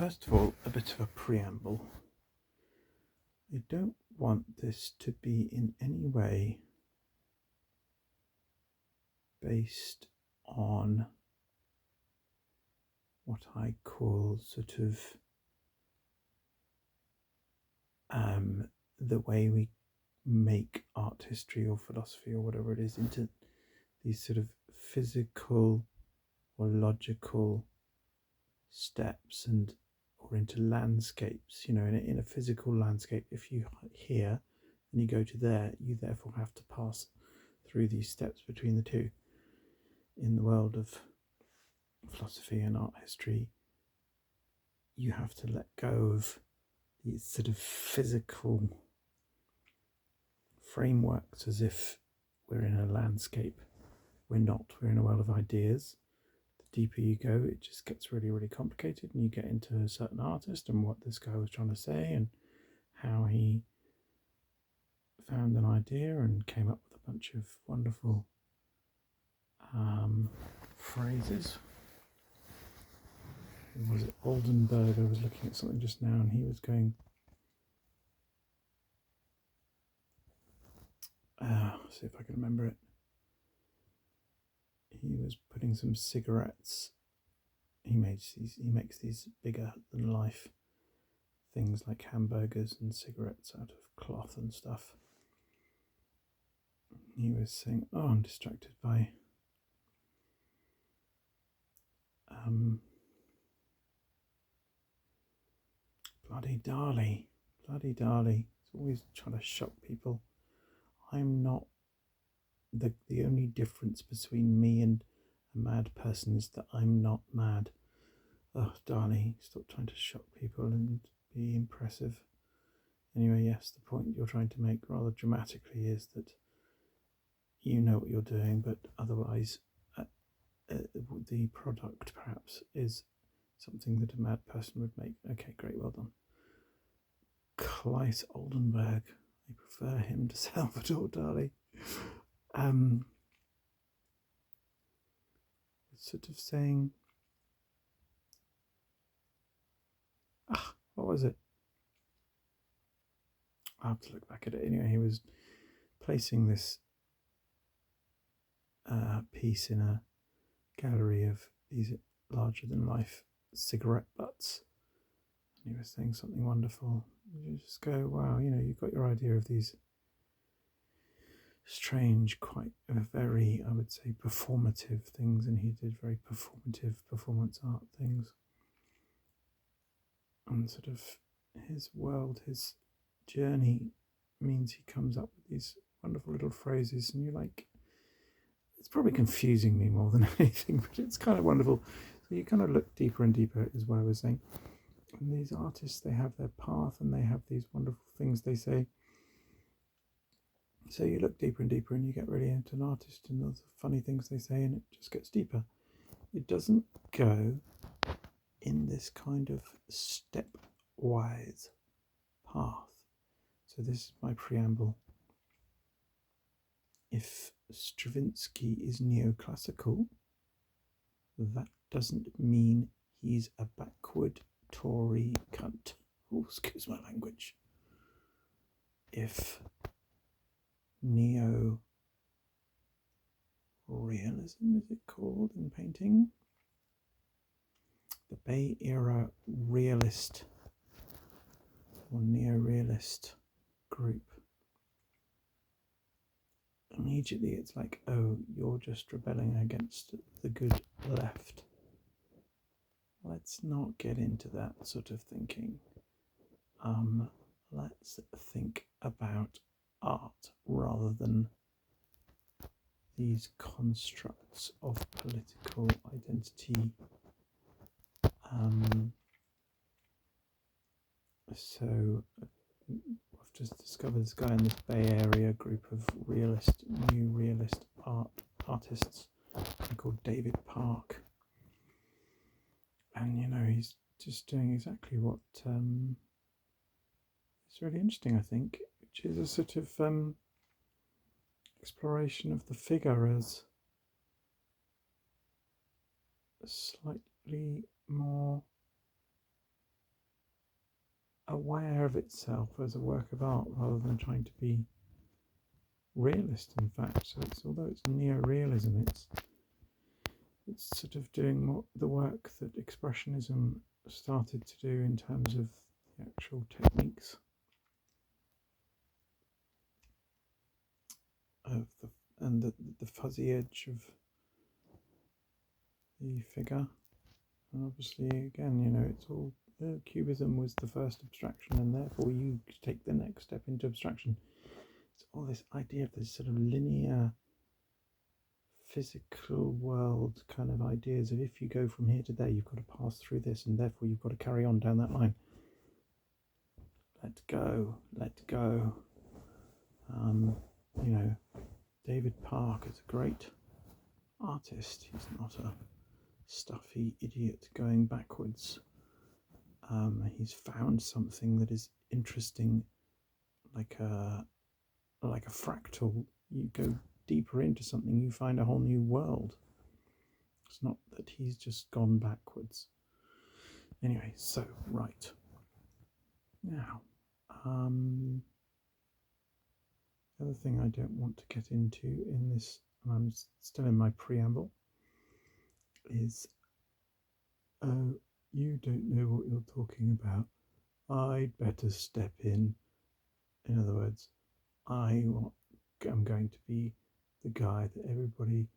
First of all, a bit of a preamble. I don't want this to be in any way based on what I call sort of the way we make art history or philosophy or whatever it is into these sort of physical or logical steps or into landscapes. In a physical landscape, if you here and you go to there, you therefore have to pass through these steps between the two. In the world of philosophy and art history, you have to let go of these sort of physical frameworks as if we're in a landscape. We're not. We're in a world of ideas. The deeper you go, it just gets really, really complicated, and you get into a certain artist and what this guy was trying to say and how he found an idea and came up with a bunch of wonderful phrases. Was it Oldenburg? I was looking at something just now and he was going, see if I can remember it. He was putting some cigarettes. He makes these bigger than life things like hamburgers and cigarettes out of cloth and stuff. He was saying, "Oh, I'm distracted by bloody Dali. Bloody Dali. He's always trying to shock people. I'm not the only difference between me and a mad person is that I'm not mad. Oh, Dali, stop trying to shock people and be impressive." Anyway, yes, the point you're trying to make rather dramatically is that you know what you're doing, but otherwise the product perhaps is something that a mad person would make. Okay, great, well done. Claes Oldenburg. I prefer him to Salvador Dali. Sort of saying, what was it? I'll have to look back at it. Anyway, he was placing this piece in a gallery of these larger than life cigarette butts, and he was saying something wonderful. You just go, wow, you've got your idea of these strange, quite very, I would say, performative things, and he did very performative performance art things. And sort of his world, his journey means he comes up with these wonderful little phrases, and you're like, it's probably confusing me more than anything, but it's kind of wonderful. So you kind of look deeper and deeper, is what I was saying. And these artists, they have their path and they have these wonderful things they say. So you look deeper and deeper and you get really into an artist and the funny things they say, and it just gets deeper. It doesn't go in this kind of stepwise path. So this is my preamble. If Stravinsky is neoclassical, that doesn't mean he's a backward Tory cunt. Oh, excuse my language. If neo-realism, is it called in painting? The Bay Era realist or neo-realist group. Immediately it's like, oh, you're just rebelling against the good left. Let's not get into that sort of thinking. Let's think about art rather than these constructs of political identity. So I've just discovered this guy in this Bay Area group of new realist artists called David Park. And he's just doing exactly what is really interesting, I think, which is a sort of exploration of the figure as slightly more aware of itself as a work of art rather than trying to be realist, in fact. So although it's neo-realism, it's sort of doing the work that Expressionism started to do in terms of the actual techniques of the fuzzy edge of the figure. And obviously, again, it's all Cubism was the first abstraction, and therefore you take the next step into abstraction. It's all this idea of this sort of linear physical world kind of ideas of if you go from here to there, you've got to pass through this, and therefore you've got to carry on down that line. Let go. David Park is a great artist. He's not a stuffy idiot going backwards. He's found something that is interesting, like a fractal. You go deeper into something, you find a whole new world. It's not that he's just gone backwards. Anyway, so right now, the other thing I don't want to get into in this, and I'm still in my preamble, is you don't know what you're talking about. I'd better step in. In other words, I'm going to be the guy that everybody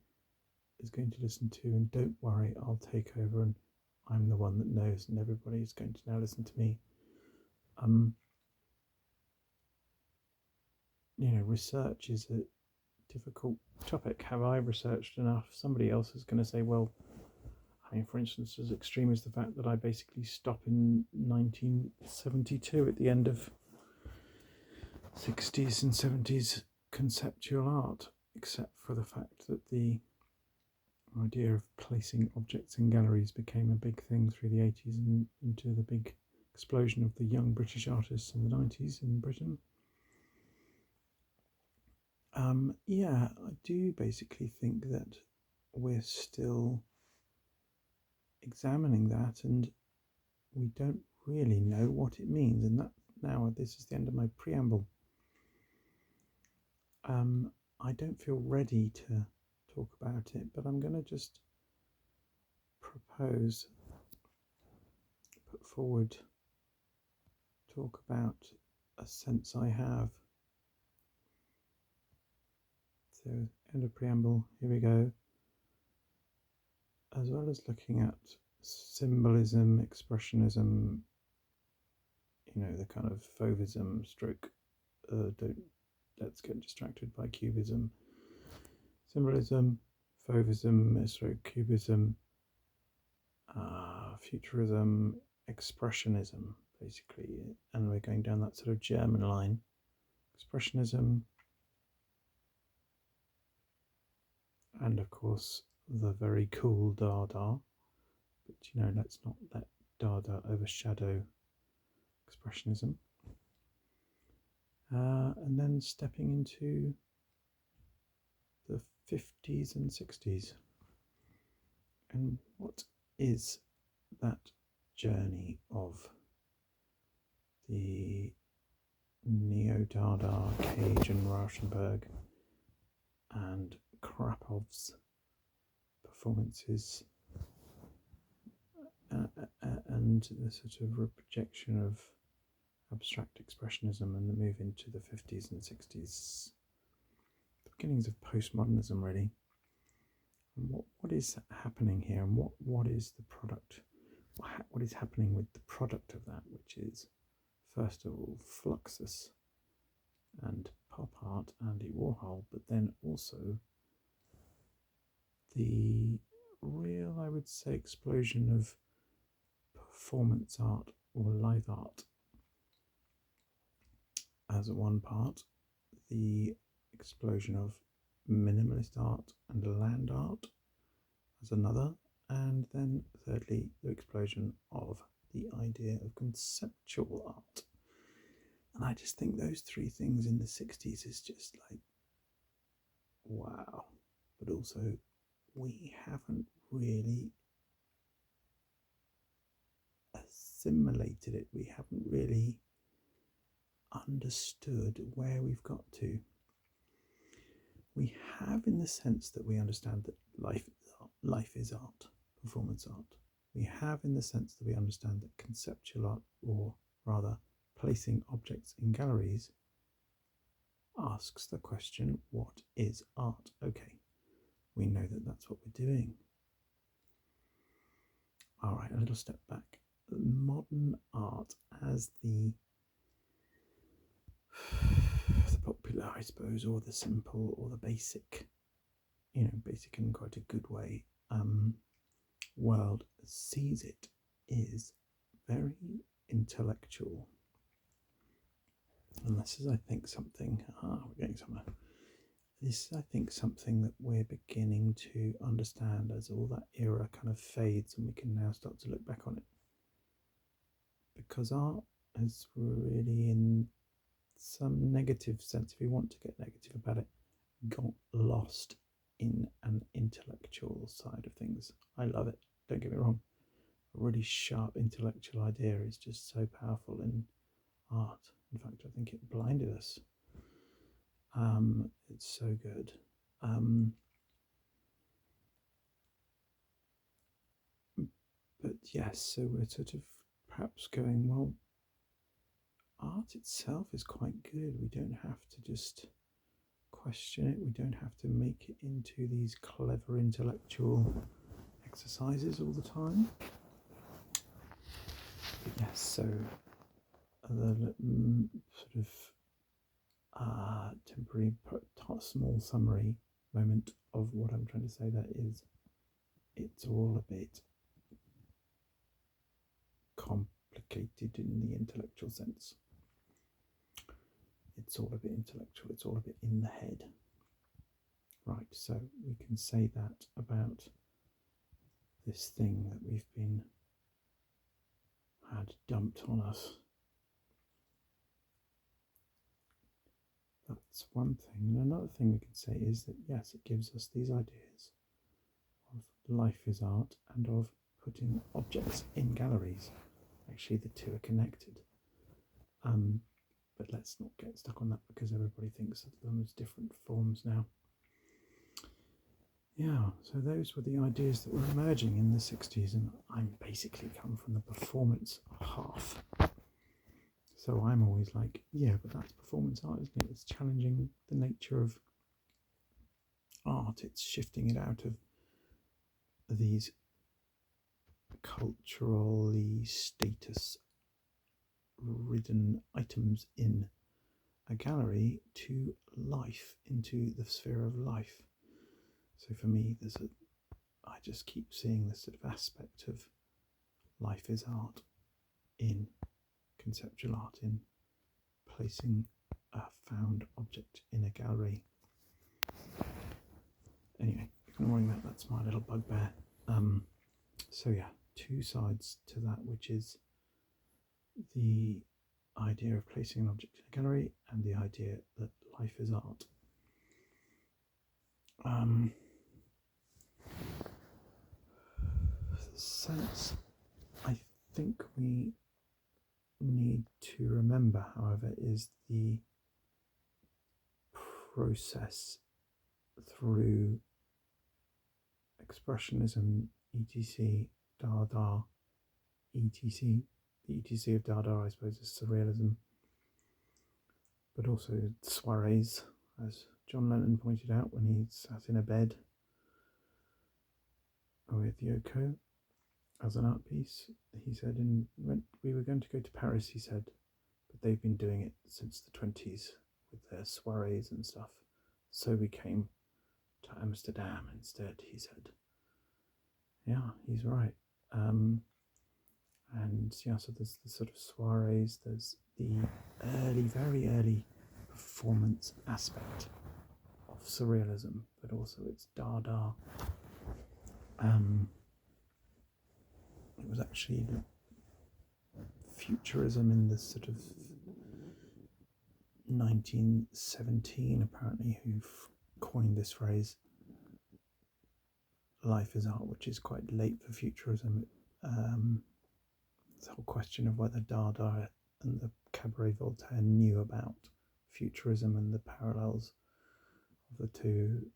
is going to listen to, and don't worry, I'll take over, and I'm the one that knows, and everybody is going to now listen to me. Research is a difficult topic. Have I researched enough? Somebody else is going to say, well, for instance, as extreme as the fact that I basically stop in 1972 at the end of 60s and 70s conceptual art, except for the fact that the idea of placing objects in galleries became a big thing through the 80s and into the big explosion of the young British artists in the 90s in Britain. I do basically think that we're still examining that, and we don't really know what it means. And that now, this is the end of my preamble. I don't feel ready to talk about it, but I'm going to just put forward, talk about a sense I have. So, end of preamble, here we go. As well as looking at symbolism, expressionism, the kind of Fauvism stroke, let's get distracted by Cubism. Symbolism, Fauvism, stroke Cubism, Futurism, Expressionism, basically. And we're going down that sort of German line. Expressionism, and of course the very cool Dada, but let's not let Dada overshadow Expressionism. And then stepping into the 50s and 60s. And what is that journey of the Neo-Dada, Cage and Rauschenberg and Krapov's performances, and the sort of projection of abstract expressionism and the move into the 50s and 60s, the beginnings of postmodernism, really. And what is happening here, and what is the product? What is happening with the product of that, which is, first of all, Fluxus and pop art, Andy Warhol, but then also the real, I would say, explosion of performance art or live art as one part, the explosion of minimalist art and land art as another, and then thirdly the explosion of the idea of conceptual art. And I just think those three things in the 60s is just like, wow. But also, we haven't really assimilated it. We haven't really understood where we've got to. We have, in the sense that we understand that life is art, performance art. We have, in the sense that we understand that conceptual art, or rather placing objects in galleries, asks the question, what is art? Okay, we know that that's what we're doing. All right, a little step back. Modern art as the popular, I suppose, or the simple, or the basic, basic in quite a good way, world sees it is very intellectual. And this is, I think, something, we're getting somewhere. This is, I think, something that we're beginning to understand as all that era kind of fades and we can now start to look back on it. Because art has really, in some negative sense, if you want to get negative about it, got lost in an intellectual side of things. I love it, don't get me wrong. A really sharp intellectual idea is just so powerful in art. In fact, I think it blinded us. It's so good. But yes, so we're sort of perhaps going, well, art itself is quite good. We don't have to just question it. We don't have to make it into these clever intellectual exercises all the time. But yes, so the sort of temporary, small summary moment of what I'm trying to say there is, it's all a bit complicated in the intellectual sense. It's all a bit intellectual, it's all a bit in the head. Right, so we can say that about this thing that we've been had dumped on us. That's one thing. And another thing we can say is that, yes, it gives us these ideas of life is art and of putting objects in galleries. Actually, the two are connected. But let's not get stuck on that because everybody thinks of them as different forms now. Yeah, so those were the ideas that were emerging in the 60s, and I'm basically come from the performance half. So I'm always like, yeah, but that's performance art, isn't it? It's challenging the nature of art. It's shifting it out of these culturally status-ridden items in a gallery to life, into the sphere of life. So for me, I just keep seeing this sort of aspect of life is art in conceptual art, in placing a found object in a gallery. Anyway, ignoring that, that's my little bugbear. So yeah, two sides to that, which is the idea of placing an object in a gallery and the idea that life is art. The sense I think we need to remember, however, is the process through expressionism, etc., Dada, etc. The etc. of Dada, I suppose, is surrealism, but also soirees, as John Lennon pointed out when he sat in a bed with Yoko as an art piece. He said, when we were going to go to Paris, he said, but they've been doing it since the 20s with their soirees and stuff. So we came to Amsterdam instead, he said. Yeah, he's right. And yeah, so there's the sort of soirees, there's the very early performance aspect of surrealism, but also it's Dada. It was actually futurism in the sort of 1917, apparently, who coined this phrase, life is art, which is quite late for futurism. The whole question of whether Dada and the Cabaret Voltaire knew about Futurism and the parallels of the two.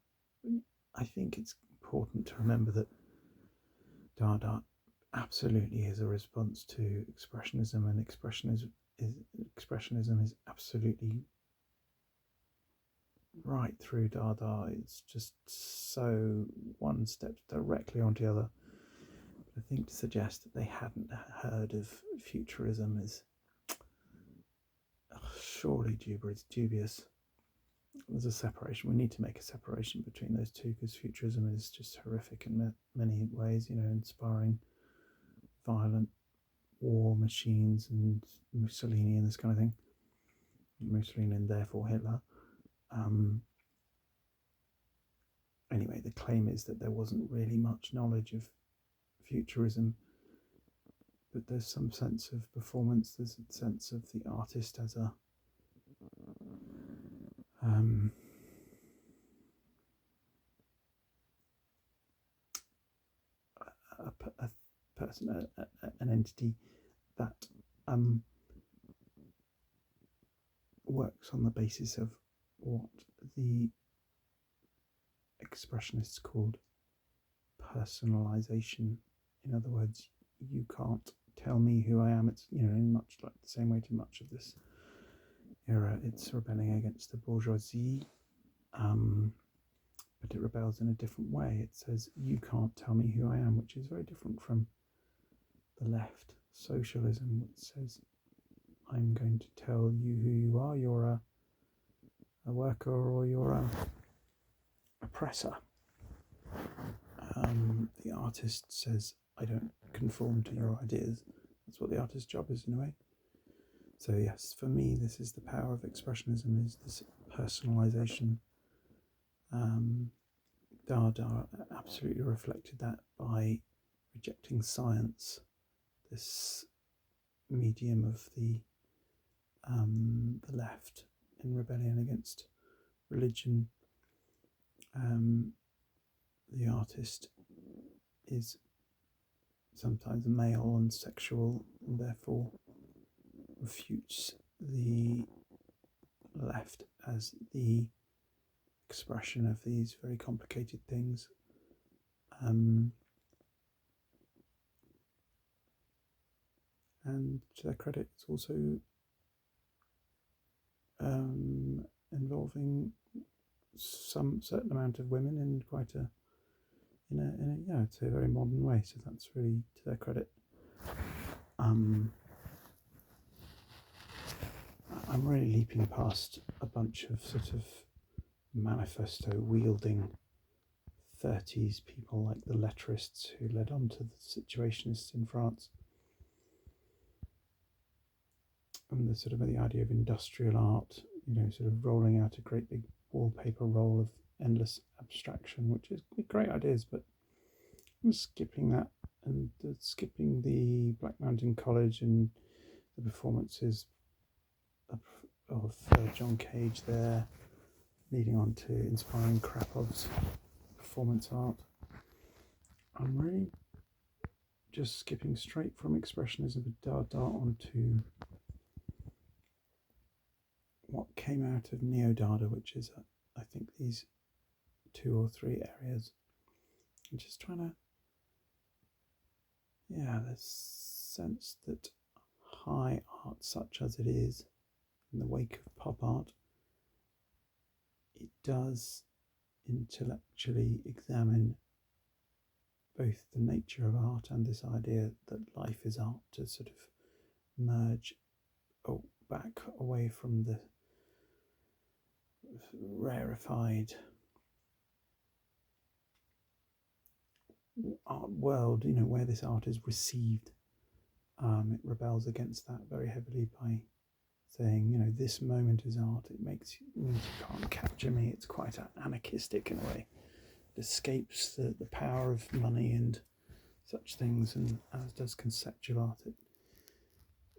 I think it's important to remember that Dada absolutely is a response to Expressionism, and Expressionism is absolutely right through Dada. It's just so one steps directly onto the other. But I think to suggest that they hadn't heard of Futurism is surely dubious. There's a separation. We need to make a separation between those two, because Futurism is just horrific in many ways, inspiring violent war machines and Mussolini and this kind of thing. Mussolini and therefore Hitler. Anyway, the claim is that there wasn't really much knowledge of Futurism, but there's some sense of performance, there's a sense of the artist as a person, an entity that works on the basis of what the expressionists called personalization. In other words, you can't tell me who I am. It's, in much like the same way to much of this era, it's rebelling against the bourgeoisie, but it rebels in a different way. It says, you can't tell me who I am, which is very different from the left socialism, which says, I'm going to tell you who you are. You're a worker, or you're a oppressor. The artist says, I don't conform to your ideas. That's what the artist's job is, in a way. So yes, for me, this is the power of Expressionism, is this personalization. Dada absolutely reflected that by rejecting science, this medium of the left in rebellion against religion. The artist is sometimes male and sexual, and therefore refutes the left as the expression of these very complicated things. And to their credit, it's also involving some certain amount of women in quite a it's a very modern way. So that's really to their credit. I'm really leaping past a bunch of sort of manifesto wielding 30s people like the letterists who led on to the Situationists in France, and the sort of the idea of industrial art, sort of rolling out a great big wallpaper roll of endless abstraction, which is great ideas, but I'm skipping that, and skipping the Black Mountain College and the performances of John Cage there, leading on to inspiring Krapov's performance art. I'm really just skipping straight from Expressionism and Dada onto what came out of Neo-Dada, which is, I think, these 2 or 3 areas. I'm just trying to, the sense that high art, such as it is, in the wake of pop art, it does intellectually examine both the nature of art and this idea that life is art, to sort of merge back away from the rarefied art world, where this art is received. It rebels against that very heavily by saying, this moment is art. It means you can't capture me. It's quite anarchistic in a way. It escapes the power of money and such things, and as does conceptual art.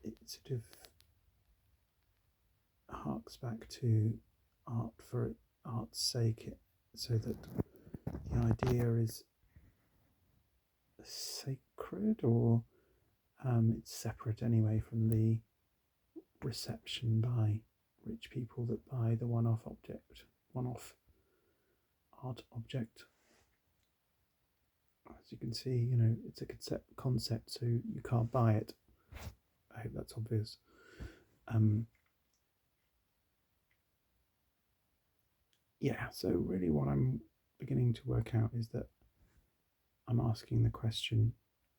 It sort of harks back to art for art's sake, so that the idea is sacred, or it's separate anyway from the reception by rich people that buy the one-off art object. As you can see, it's a concept, so you can't buy it. I hope that's obvious. So really what I'm beginning to work out is that I'm asking the question,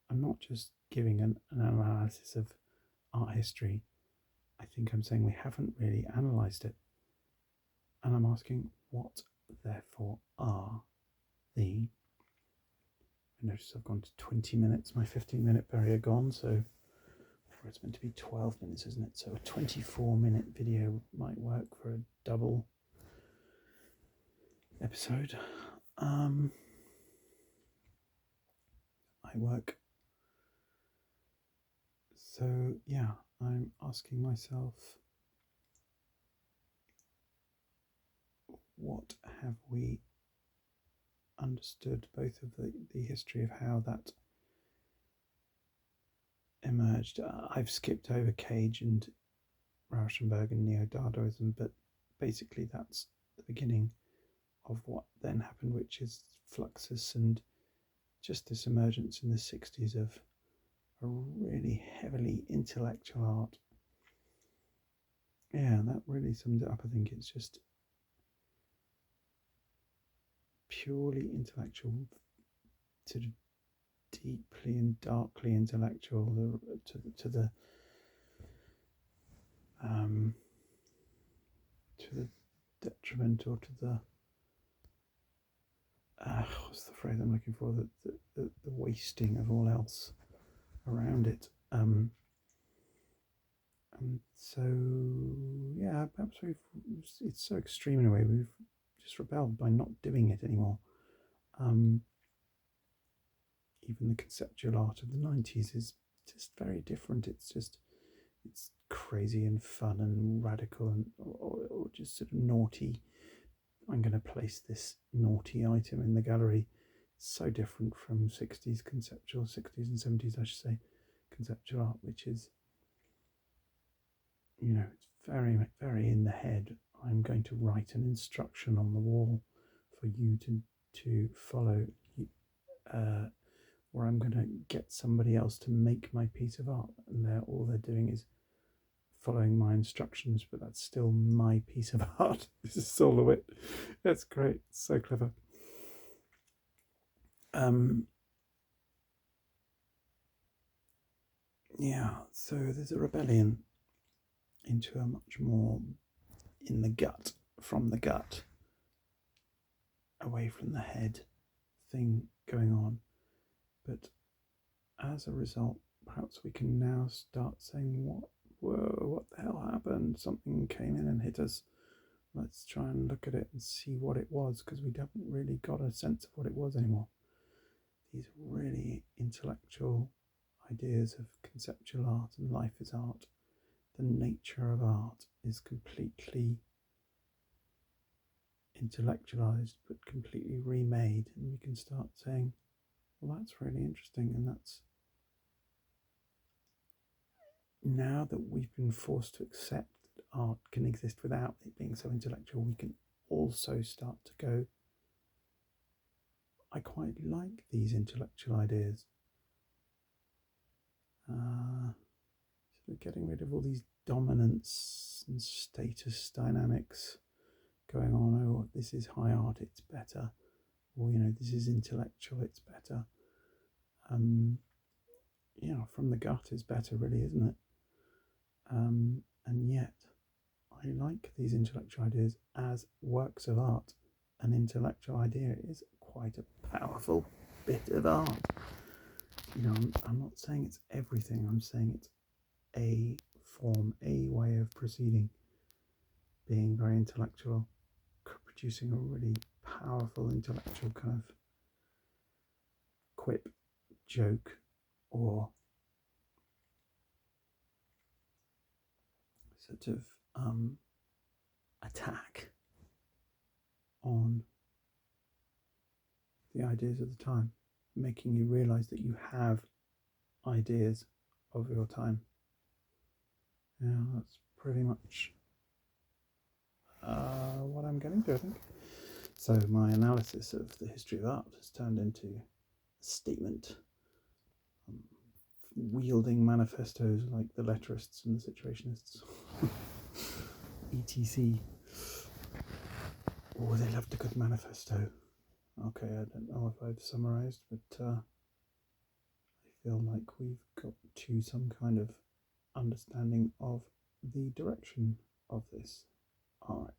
I'm not just giving an analysis of art history. I think I'm saying we haven't really analysed it. And I'm asking, what therefore are the... I notice I've gone to 20 minutes, my 15-minute barrier gone, so it's meant to be 12 minutes, isn't it? So a 24-minute video might work for a double episode. I work. So I'm asking myself, what have we understood, both of the history of how that emerged. I've skipped over Cage and Rauschenberg and Neo-Dadaism, but basically that's the beginning of what then happened, which is Fluxus and just this emergence in the 60s of a really heavily intellectual art. That really sums it up. I think it's just purely intellectual, sort of deeply and darkly intellectual, to the detriment, or to the what's the phrase I'm looking for? The wasting of all else around it. And so perhaps it's so extreme in a way, we've just rebelled by not doing it anymore. Even the conceptual art of the 90s is just very different. It's crazy and fun and radical, and or just sort of naughty. I'm going to place this naughty item in the gallery. It's so different from 60s conceptual, 60s and 70s, I should say, conceptual art, which is, it's very, very in the head. I'm going to write an instruction on the wall for you to follow, or I'm going to get somebody else to make my piece of art, and all they're doing is following my instructions, but that's still my piece of art. This is Solowit. That's great. It's so clever. So there's a rebellion into a much more in the gut, from the gut, away from the head thing going on. But as a result, perhaps we can now start saying, what the hell happened? Something came in and hit us. Let's try and look at it and see what it was, because we haven't really got a sense of what it was anymore. These really intellectual ideas of conceptual art and life is art. The nature of art is completely intellectualized, but completely remade, and we can start saying, well, that's really interesting. And that's, now that we've been forced to accept that art can exist without it being so intellectual, we can also start to go, I quite like these intellectual ideas. Sort of getting rid of all these dominance and status dynamics going on. Oh, this is high art, it's better. Or, this is intellectual, it's better. From the gut is better, really, isn't it? And yet, I like these intellectual ideas as works of art. An intellectual idea is quite a powerful bit of art. I'm not saying it's everything. I'm saying it's a form, a way of proceeding, being very intellectual, producing a really powerful intellectual kind of quip, joke, or sort of attack on the ideas of the time, making you realize that you have ideas of your time. That's pretty much what I'm getting to, I think. So my analysis of the history of art has turned into a statement, wielding manifestos like the letterists and the situationists, etc. Oh, they loved a good manifesto. Okay, I don't know if I've summarised, but I feel like we've got to some kind of understanding of the direction of this art.